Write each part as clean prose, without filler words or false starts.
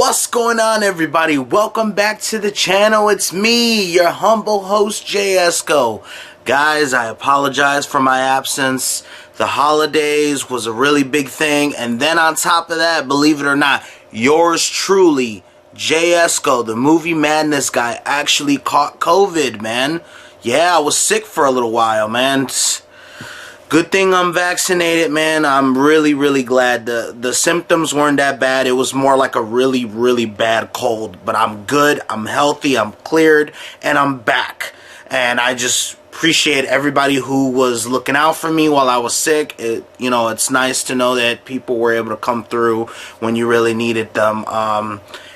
What's going on, everybody? Welcome back to the channel. It's me, your humble host, JSco. Guys, I apologize for my absence. The holidays was a really big thing, and then on top of that, believe it or not, yours truly, JSco, the movie madness guy, actually caught COVID, man. Yeah, I was sick for a little while, man. Good thing I'm vaccinated, man. I'm really glad. The symptoms weren't that bad. It was more like a really bad cold. But I'm good, I'm healthy, I'm cleared, and I'm back. And I just appreciate everybody who was looking out for me while I was sick. It's nice to know that people were able to come through when you really needed them.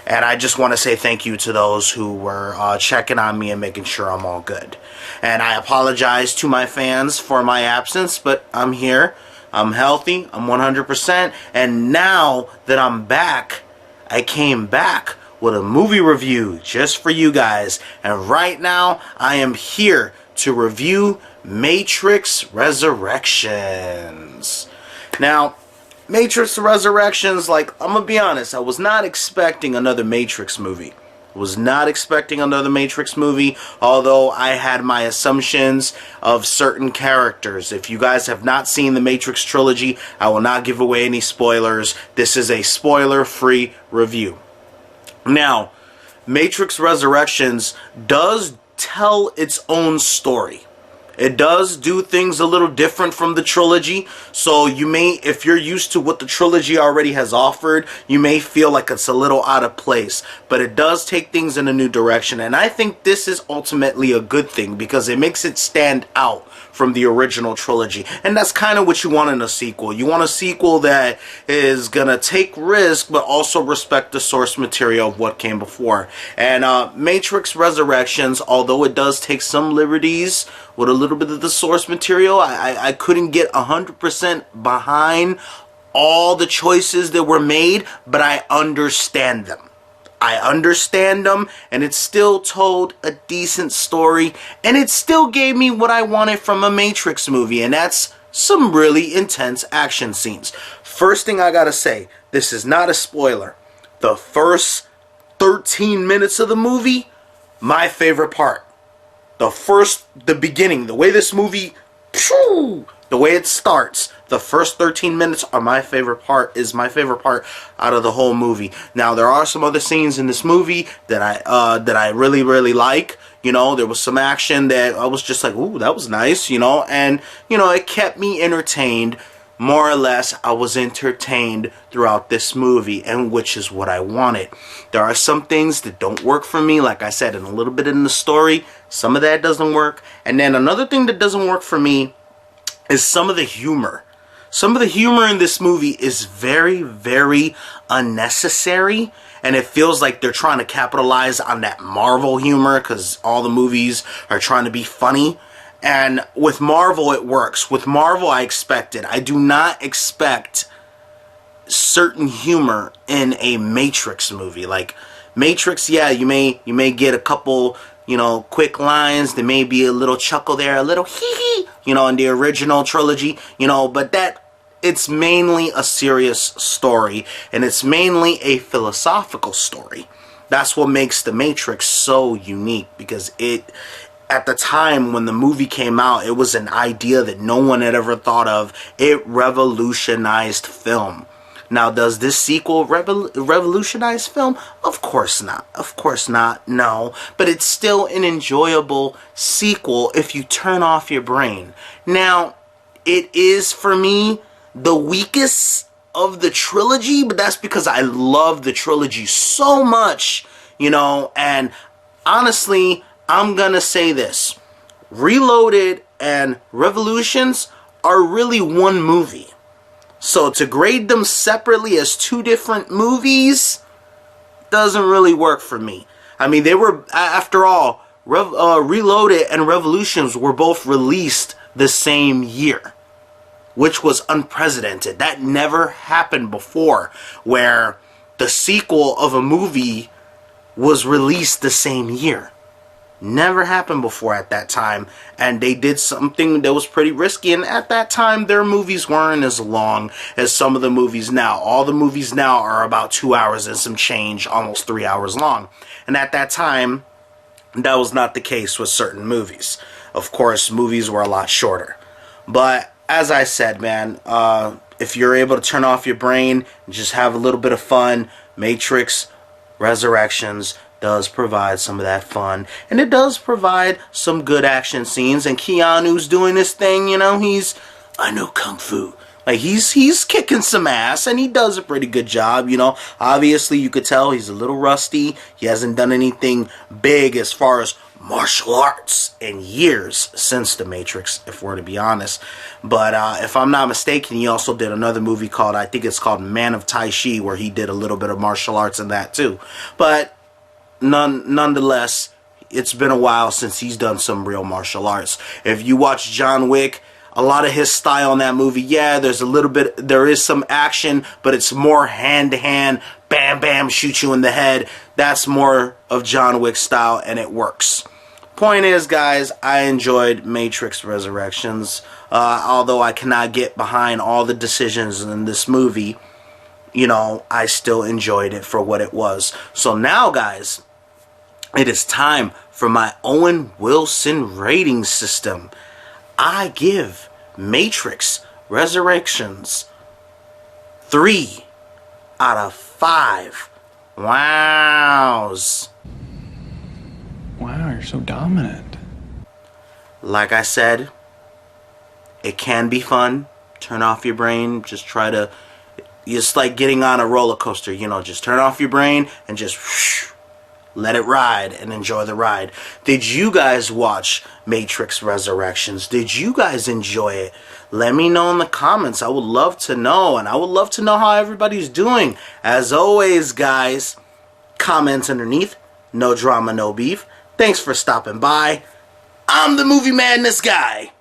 And I just want to say thank you to those who were checking on me and making sure I'm all good. And I apologize to my fans for my absence, but I'm here, I'm healthy, I'm 100%, and now that I'm back, I came back with a movie review just for you guys. And right now, I am here to review Matrix Resurrections. Now, Matrix Resurrections, I'm gonna be honest, I was not expecting another Matrix movie. Although I had my assumptions of certain characters. If you guys have not seen the Matrix trilogy, I will not give away any spoilers. This is a spoiler-free review. Now, Matrix Resurrections does tell its own story. It does do things a little different from the trilogy, so you may, if you're used to what the trilogy already has offered, you may feel like it's a little out of place, but it does take things in a new direction, and I think this is ultimately a good thing because it makes it stand out from the original trilogy, and that's kind of what you want in a sequel. You want a sequel that is gonna take risk but also respect the source material of what came before. And Matrix Resurrections, although it does take some liberties with a little bit of the source material, I couldn't get 100% behind all the choices that were made, but I understand them. And it still told a decent story, and it still gave me what I wanted from a Matrix movie, and that's some really intense action scenes. First thing I gotta say, this is not a spoiler. The first 13 minutes of the movie, my favorite part. The beginning, the way this movie, the way it starts, the first 13 minutes are my favorite part, out of the whole movie. Now, there are some other scenes in this movie that I really like. You know, there was some action that I was just like, ooh, that was nice, and, it kept me entertained. More or less, I was entertained throughout this movie, and which is what I wanted. There are some things that don't work for me, like I said, and a little bit in the story. Some of that doesn't work. And then another thing that doesn't work for me is some of the humor. Some of the humor in this movie is very unnecessary, and it feels like they're trying to capitalize on that Marvel humor because all the movies are trying to be funny. And with Marvel, it works. With Marvel, I expect it. I do not expect certain humor in a Matrix movie. Like Matrix, yeah, you may get a couple, quick lines. There may be a little chuckle there, a little hee hee, in the original trilogy, but it's mainly a serious story, and it's mainly a philosophical story. That's what makes The Matrix so unique, because at the time when the movie came out, it was an idea that no one had ever thought of. It revolutionized film. Now, does this sequel revolutionize film? Of course not. No. But it's still an enjoyable sequel if you turn off your brain. Now, it is, for me, the weakest of the trilogy, but that's because I love the trilogy so much, and honestly, I'm gonna say this. Reloaded and Revolutions are really one movie. So to grade them separately as two different movies doesn't really work for me. I mean, they were, after all, Reloaded and Revolutions were both released the same year, which was unprecedented. That never happened before, where the sequel of a movie was released the same year. Never happened before at that time, and they did something that was pretty risky, and at that time their movies weren't as long as some of the movies now. All the movies now are about 2 hours and some change, almost 3 hours long, and at that time that was not the case with certain movies. Of course, movies were a lot shorter, but as I said, man, if you're able to turn off your brain and just have a little bit of fun, Matrix Resurrections does provide some of that fun, and it does provide some good action scenes, and Keanu's doing this thing, you know, I know Kung Fu. Like, he's kicking some ass, and he does a pretty good job, you know. Obviously, you could tell he's a little rusty. He hasn't done anything big as far as martial arts in years since The Matrix, if we're to be honest. But if I'm not mistaken, he also did another movie called, I think it's called Man of Tai Chi, where he did a little bit of martial arts in that too. But nonetheless, it's been a while since he's done some real martial arts. If you watch John Wick, a lot of his style in that movie, yeah, there is some action, but it's more hand-to-hand, bam, bam, shoot you in the head. That's more of John Wick's style, and it works. Point is, guys, I enjoyed Matrix Resurrections. Although I cannot get behind all the decisions in this movie, you know, I still enjoyed it for what it was. So now, guys, it is time for my Owen Wilson rating system. I give Matrix Resurrections 3 out of 5. Wows. Wow, you're so dominant. Like I said, it can be fun. Turn off your brain. Just try to... It's like getting on a roller coaster, you know. Just turn off your brain and just... whoosh, let it ride and enjoy the ride. Did you guys watch Matrix Resurrections? Did you guys enjoy it? Let me know in the comments. I would love to know, and I would love to know how everybody's doing. As always, guys, comments underneath. No drama, no beef. Thanks for stopping by. I'm the Movie Madness guy.